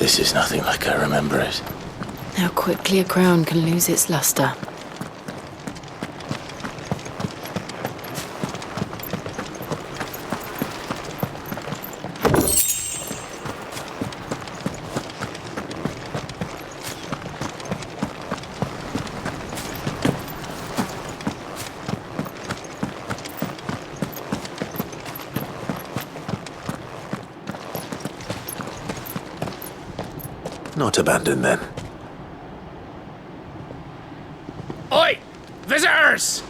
This is nothing like I remember it. How quickly a crown can lose its luster. Not abandoned, then. Oi! Visitors!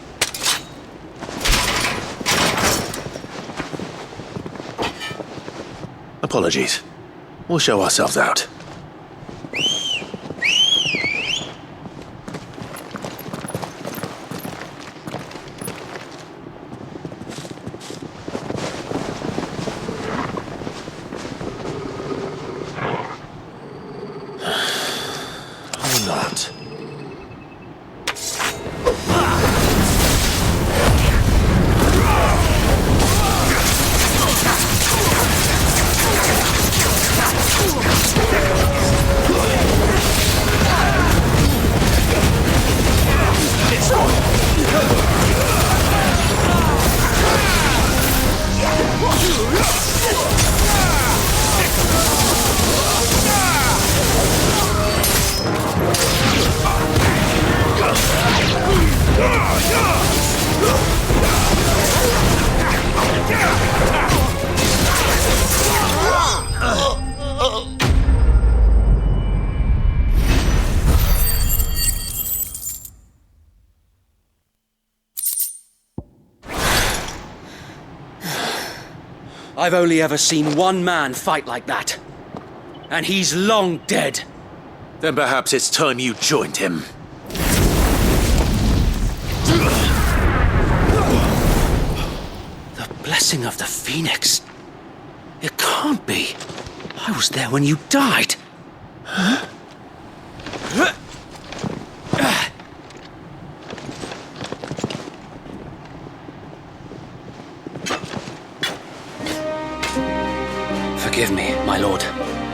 Apologies. We'll show ourselves out. Or not. I've only ever seen one man fight like that. And he's long dead. Then perhaps it's time you joined him. The blessing of the Phoenix. It can't be. I was there when you died. Huh? Forgive me, my lord.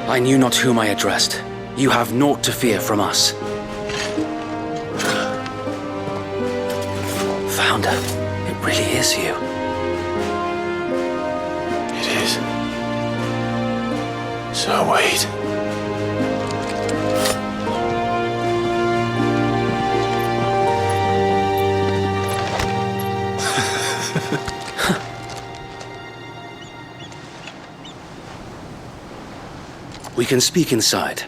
I knew not whom I addressed. You have naught to fear from us. Founder, it really is you. It is. So wait. We can speak inside.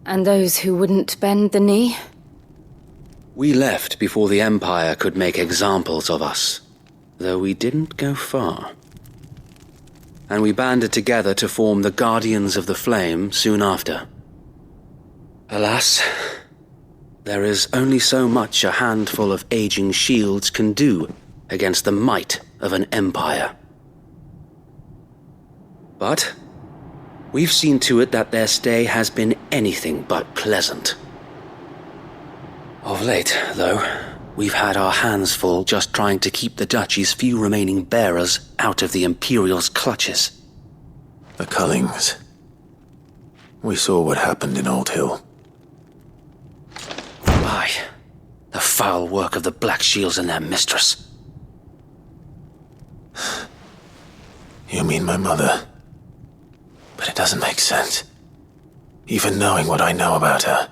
And those who wouldn't bend the knee? We left before the Empire could make examples of us, though we didn't go far. And we banded together to form the Guardians of the Flame soon after. Alas, there is only so much a handful of aging shields can do against the might of an empire. But we've seen to it that their stay has been anything but pleasant. Of late, though, we've had our hands full just trying to keep the Duchy's few remaining bearers out of the Imperial's clutches. The Cullings. We saw what happened in Old Hill. Aye, the foul work of the Black Shields and their mistress. You mean my mother? But it doesn't make sense. Even knowing what I know about her.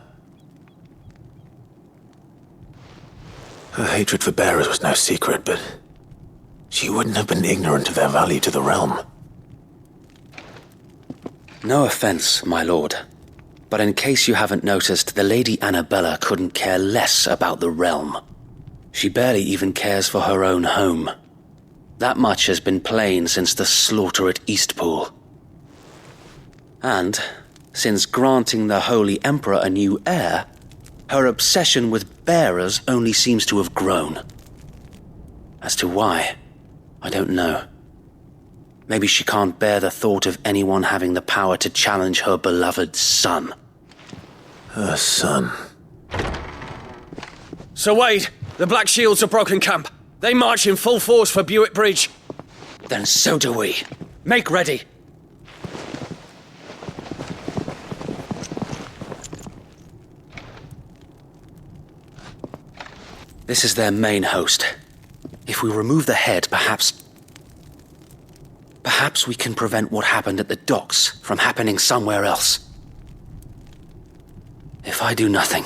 Her hatred for bearers was no secret, but she wouldn't have been ignorant of their value to the realm. No offense, my lord, but in case you haven't noticed, the Lady Annabella couldn't care less about the realm. She barely even cares for her own home. That much has been plain since the slaughter at Eastpool. And, since granting the Holy Emperor a new heir, her obsession with bearers only seems to have grown. As to why, I don't know. Maybe she can't bear the thought of anyone having the power to challenge her beloved son. Her son. Sir Wade, the Black Shields have broken camp. They march in full force for Buick Bridge. Then so do we. Make ready. This is their main host. If we remove the head, perhaps we can prevent what happened at the docks from happening somewhere else. If I do nothing,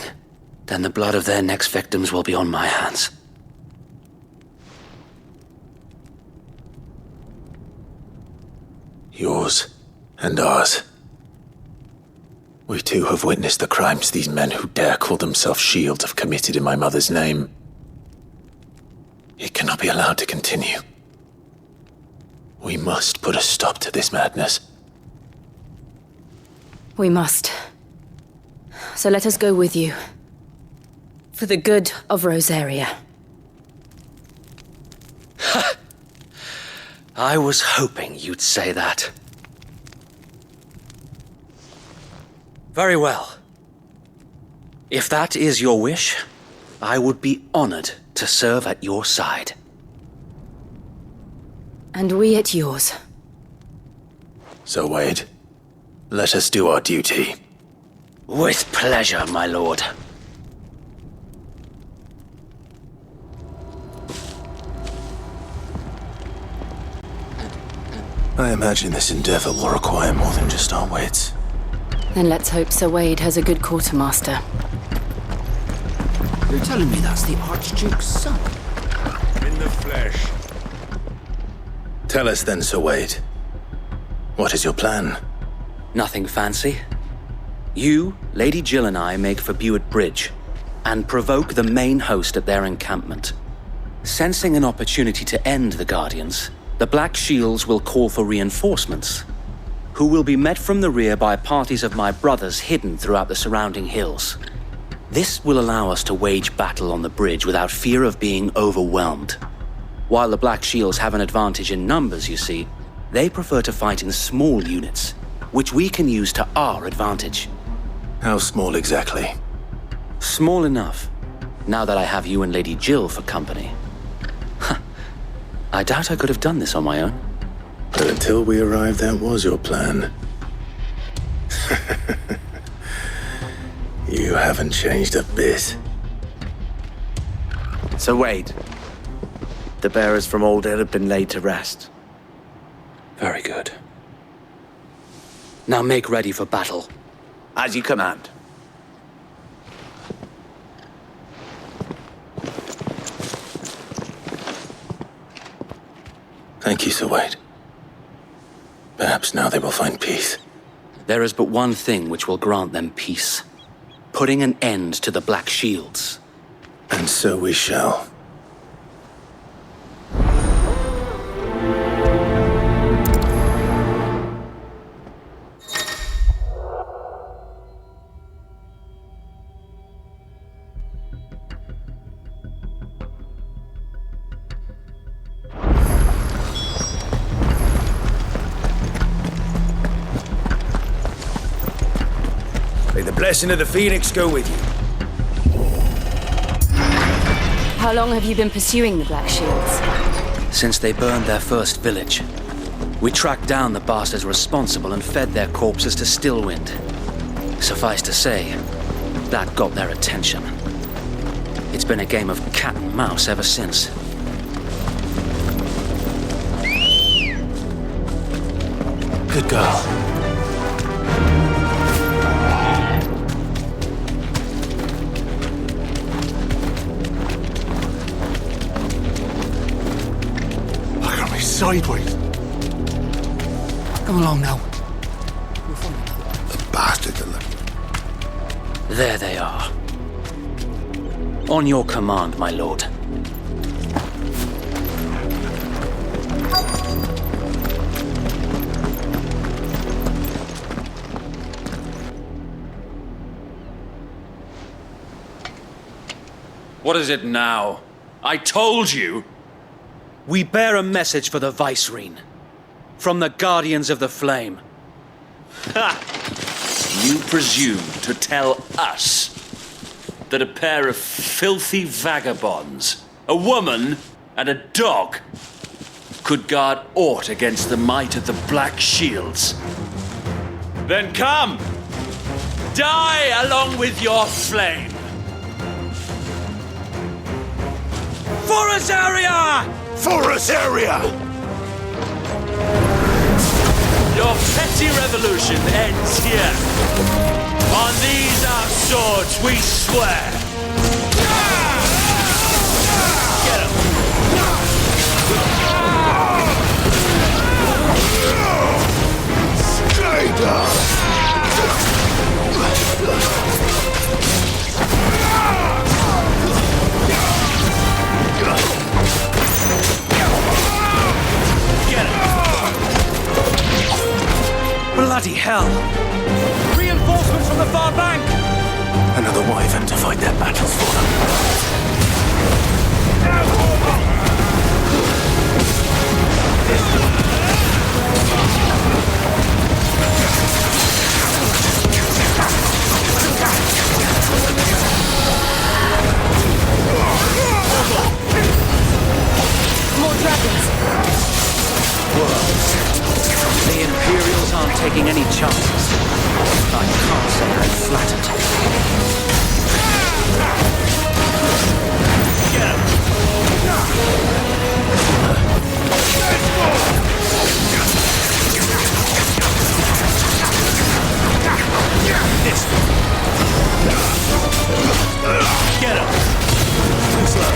then the blood of their next victims will be on my hands. Yours and ours. We too have witnessed the crimes these men who dare call themselves Shield have committed in my mother's name. It cannot be allowed to continue. We must put a stop to this madness. We must. So let us go with you. For the good of Rosaria. I was hoping you'd say that. Very well. If that is your wish, I would be honored to serve at your side. And we at yours. So, Wade, let us do our duty. With pleasure, my lord. I imagine this endeavor will require more than just our wits. Then let's hope Sir Wade has a good quartermaster. You're telling me that's the Archduke's son? In the flesh. Tell us then, Sir Wade. What is your plan? Nothing fancy. You, Lady Jill and I make for Buick Bridge and provoke the main host at their encampment. Sensing an opportunity to end the Guardians, the Black Shields will call for reinforcements, who will be met from the rear by parties of my brothers hidden throughout the surrounding hills. This will allow us to wage battle on the bridge without fear of being overwhelmed. While the Black Shields have an advantage in numbers, you see, they prefer to fight in small units, which we can use to our advantage. How small exactly? Small enough, now that I have you and Lady Jill for company. I doubt I could have done this on my own. But until we arrived, that was your plan. You haven't changed a bit. So Wade, the bearers from Old Hill have been laid to rest. Very good. Now make ready for battle. As you command. Thank you, Sir Wade. Perhaps now they will find peace. There is but one thing which will grant them peace. Putting an end to the Black Shields. And so we shall. May the blessing of the Phoenix go with you. How long have you been pursuing the Black Shields? Since they burned their first village. We tracked down the bastards responsible and fed their corpses to Stillwind. Suffice to say, that got their attention. It's been a game of cat and mouse ever since. Good girl. Look at me sideways. Come along now. The bastards are lucky. There they are. On your command, my lord. What is it now? I told you! We bear a message for the Vicereine. from the Guardians of the Flame. Ha! You presume to tell us that a pair of filthy vagabonds, a woman and a dog, could guard aught against the might of the Black Shields? Then come! Die along with your flame! For Rosaria! For Rosaria! Your petty revolution ends here. On these our swords we swear. Get him. Straight up! Bloody hell! Reinforcements from the far bank! Another wyvern to fight their battles for them. More dragons! The Imperials aren't taking any chances. I can't say I'm flattered. Get him. This way. Get him. Too slow.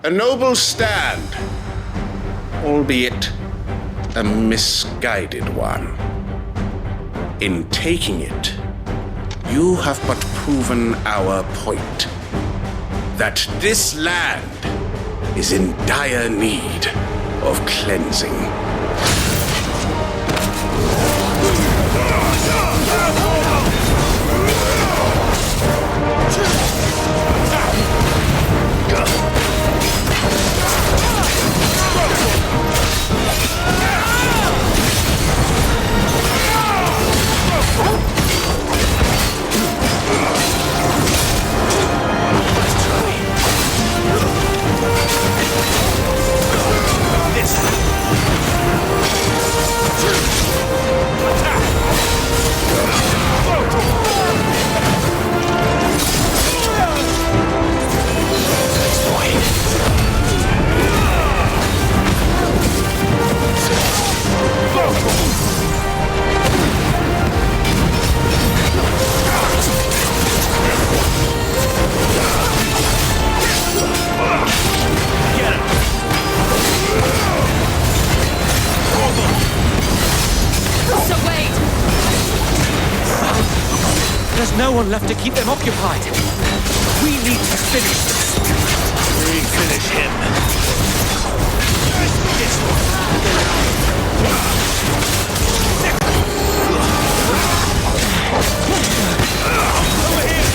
A noble stand, albeit a misguided one. In taking it, you have but proven our point, that this land is in dire need of cleansing. There's no one left to keep them occupied. We need to finish this. We finish him. This one. Over here!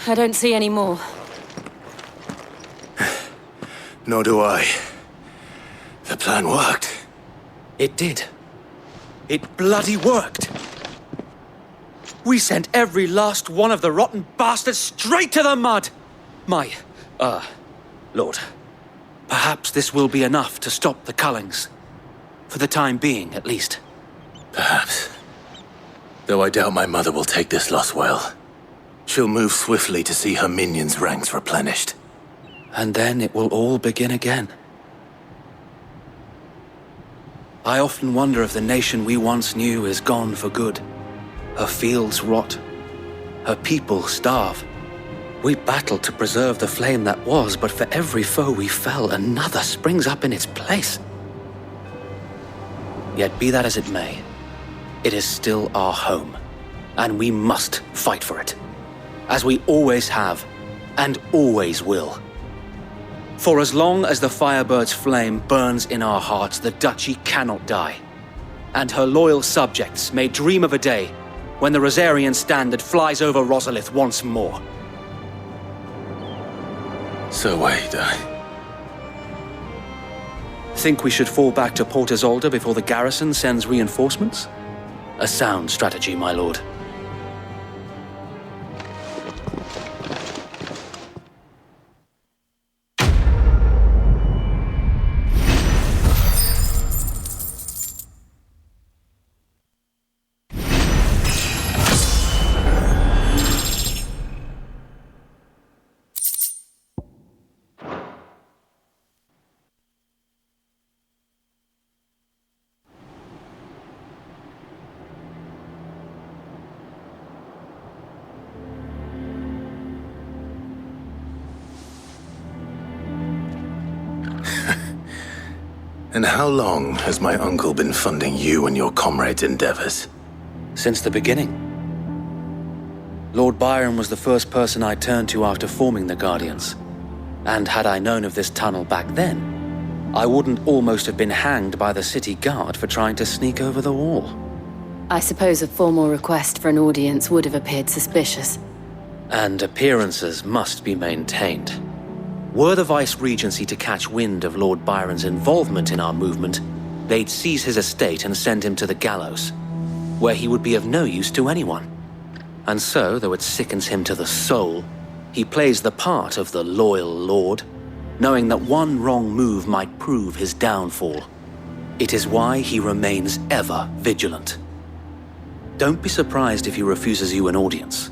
I don't see any more. Nor do I. The plan worked. It did. It bloody worked. We sent every last one of the rotten bastards straight to the mud! Lord, perhaps this will be enough to stop the Cullings. For the time being, at least. Perhaps. Though I doubt my mother will take this loss well. She'll move swiftly to see her minions' ranks replenished. And then it will all begin again. I often wonder if the nation we once knew is gone for good. Her fields rot. Her people starve. We battled to preserve the flame that was, but for every foe we fell, another springs up in its place. Yet be that as it may, it is still our home, and we must fight for it, as we always have, and always will. For as long as the Firebird's flame burns in our hearts, the Duchy cannot die, and her loyal subjects may dream of a day when the Rosarian standard flies over Rosalith once more. So wait, Think we should fall back to Port Isolde before the garrison sends reinforcements? A sound strategy, my lord. And how long has my uncle been funding you and your comrades' endeavors? Since the beginning. Lord Byron was the first person I turned to after forming the Guardians. And had I known of this tunnel back then, I wouldn't almost have been hanged by the city guard for trying to sneak over the wall. I suppose a formal request for an audience would have appeared suspicious. And appearances must be maintained. Were the Vice-Regency to catch wind of Lord Byron's involvement in our movement, they'd seize his estate and send him to the gallows, where he would be of no use to anyone. And so, though it sickens him to the soul, he plays the part of the loyal lord, knowing that one wrong move might prove his downfall. It is why he remains ever vigilant. Don't be surprised if he refuses you an audience,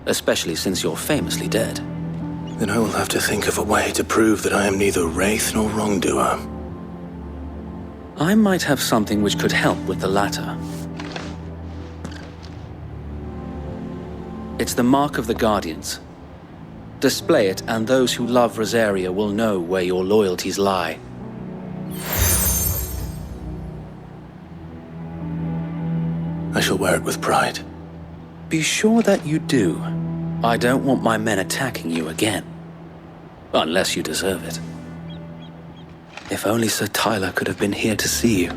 especially since you're famously dead. Then I will have to think of a way to prove that I am neither wraith nor wrongdoer. I might have something which could help with the latter. It's the mark of the Guardians. Display it, and those who love Rosaria will know where your loyalties lie. I shall wear it with pride. Be sure that you do. I don't want my men attacking you again. Unless you deserve it. If only Sir Tyler could have been here to see you.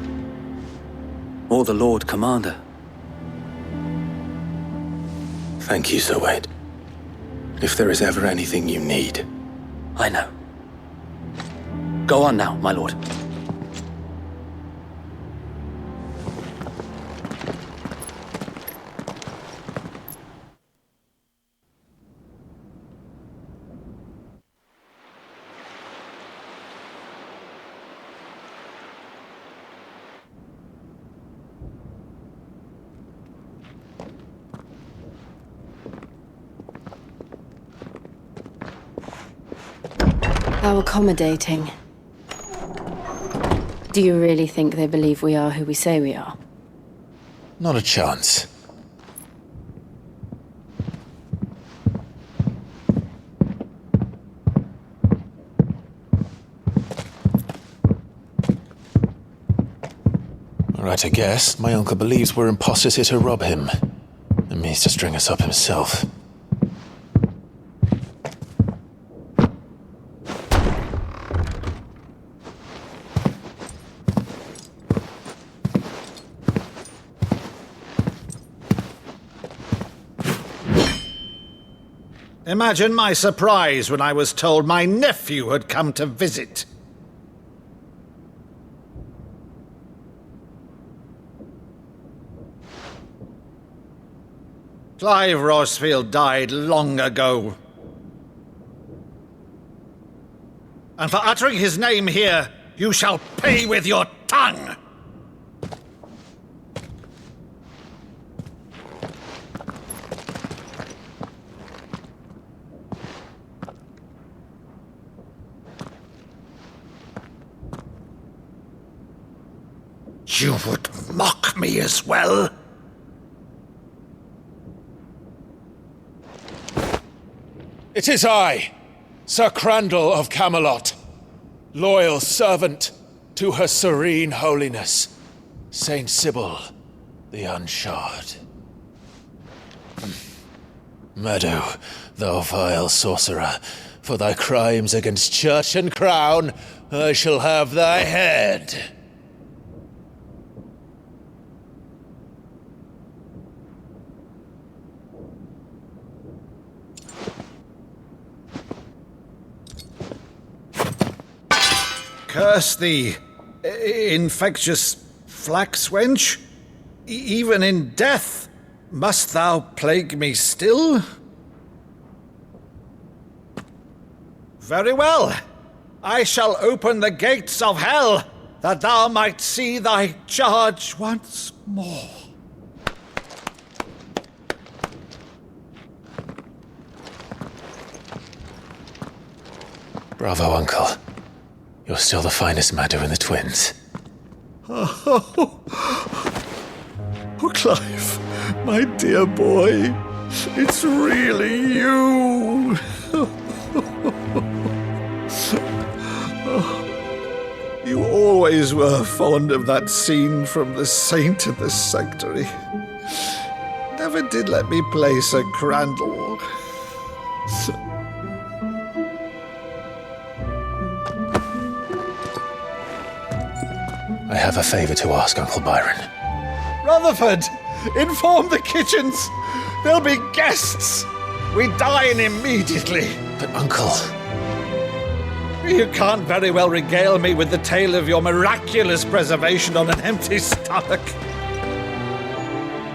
Or the Lord Commander. Thank you, Sir Wade. If there is ever anything you need. I know. Go on now, my lord. How accommodating. Do you really think they believe we are who we say we are? Not a chance. Right, I guess. My uncle believes we're imposters here to rob him. And means to string us up himself. Imagine my surprise when I was told my nephew had come to visit. Clive Rosfield died long ago. And for uttering his name here, you shall pay with your tongue! You would mock me as well? It is I, Sir Crandall of Camelot, loyal servant to Her Serene Holiness, Saint Sybil the Unshod. Meadow, thou vile sorcerer, for thy crimes against church and crown, I shall have thy head. Curse thee, infectious flax wench. Even in death, must thou plague me still? Very well. I shall open the gates of hell, that thou might see thy charge once more. Bravo, Uncle. You're still the finest Meadow in the twins. Oh, Clive, my dear boy, it's really you. You always were fond of that scene from The Saint and the Sanctuary. Never did let me play Sir Crandall. I have a favor to ask, Uncle Byron. Rutherford, inform the kitchens. There'll be guests. We dine immediately. But, Uncle... You can't very well regale me with the tale of your miraculous preservation on an empty stomach.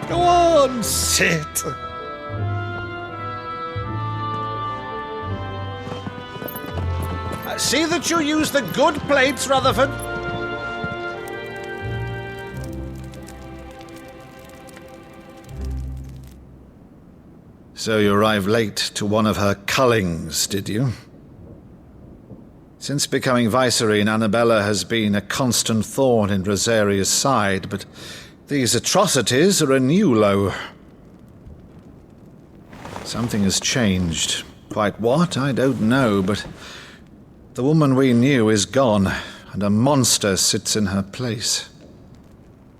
Go on, sit. See that you use the good plates, Rutherford. So you arrived late to one of her cullings, did you? Since becoming Vicereine, Annabella has been a constant thorn in Rosaria's side, but these atrocities are a new low. Something has changed. Quite what, I don't know, but the woman we knew is gone, and a monster sits in her place.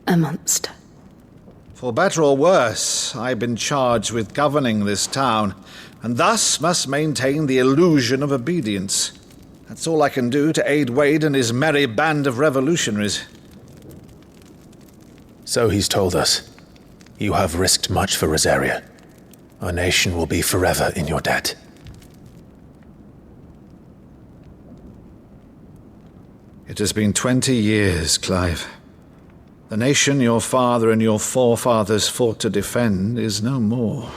A monster. For better or worse, I've been charged with governing this town, and thus must maintain the illusion of obedience. That's all I can do to aid Wade and his merry band of revolutionaries. So he's told us. You have risked much for Rosaria. Our nation will be forever in your debt. It has been 20 years, Clive. The nation your father and your forefathers fought to defend is no more.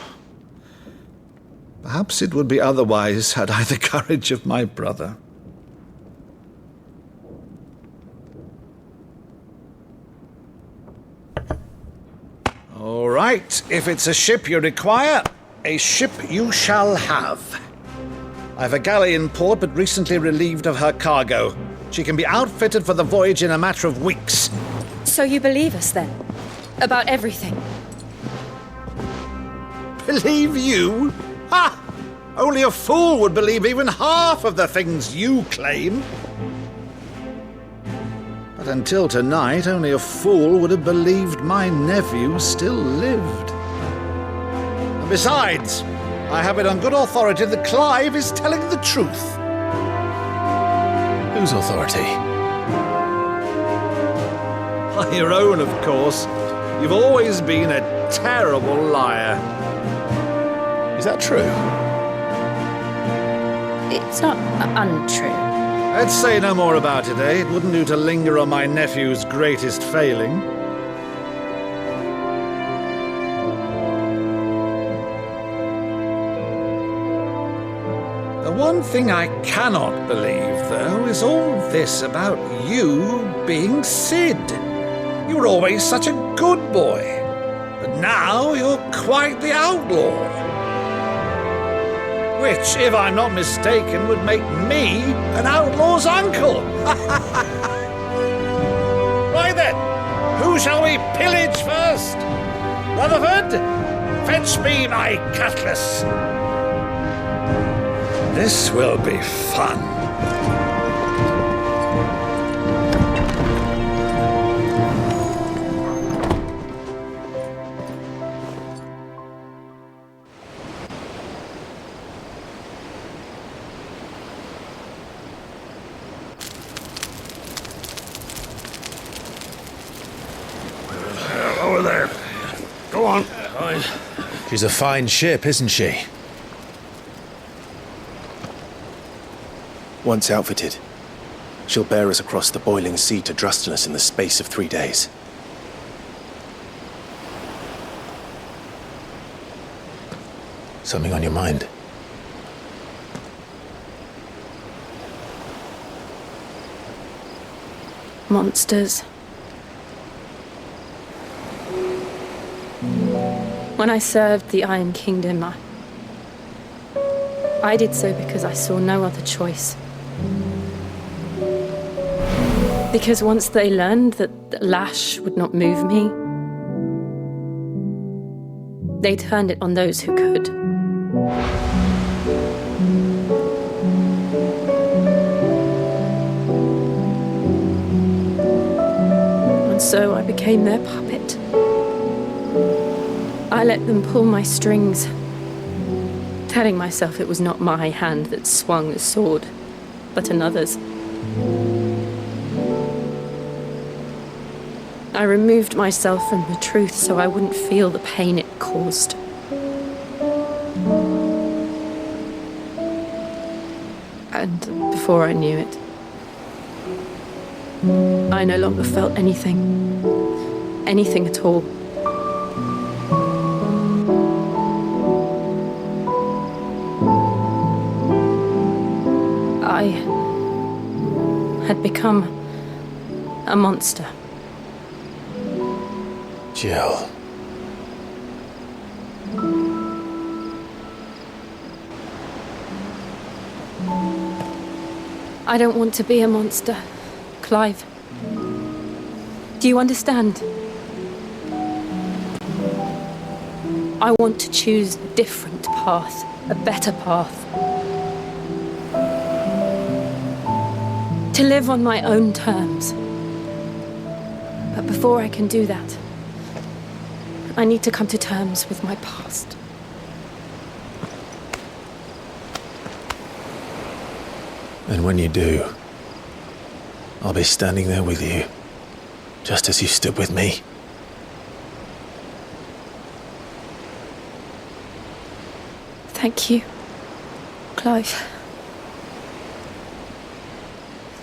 Perhaps it would be otherwise had I the courage of my brother. All right, if it's a ship you require, a ship you shall have. I've a galley in port, but recently relieved of her cargo. She can be outfitted for the voyage in a matter of weeks. So you believe us, then? About everything? Believe you? Ha! Only a fool would believe even half of the things you claim. But until tonight, only a fool would have believed my nephew still lived. And besides, I have it on good authority that Clive is telling the truth. Whose authority? On your own, of course. You've always been a terrible liar. Is that true? It's not untrue. Let's say no more about it, eh? It wouldn't do to linger on my nephew's greatest failing. The one thing I cannot believe, though, is all this about you being Sid. You were always such a good boy, but now you're quite the outlaw. Which, if I'm not mistaken, would make me an outlaw's uncle. Right then, who shall we pillage first? Rutherford, fetch me my cutlass. This will be fun. Over there. Go on. She's a fine ship, isn't she? Once outfitted, she'll bear us across the boiling sea to Drustinus in the space of 3 days. Something on your mind? Monsters. When I served the Iron Kingdom, I did so because I saw no other choice. Because once they learned that the lash would not move me, they turned it on those who could. And so I became their puppet. I let them pull my strings, telling myself it was not my hand that swung the sword, but another's. I removed myself from the truth so I wouldn't feel the pain it caused. And before I knew it, I no longer felt anything at all. I had become a monster. Jill. I don't want to be a monster, Clive. Do you understand? I want to choose a different path, a better path. To live on my own terms. But before I can do that, I need to come to terms with my past. And when you do, I'll be standing there with you, just as you stood with me. Thank you, Clive.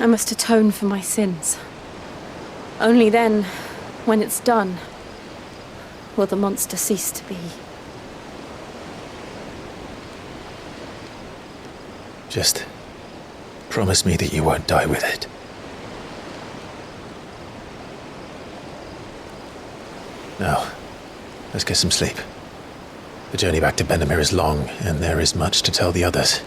I must atone for my sins. Only then, when it's done, will the monster cease to be. Just promise me that you won't die with it. Now, let's get some sleep. The journey back to Benamir is long, and there is much to tell the others.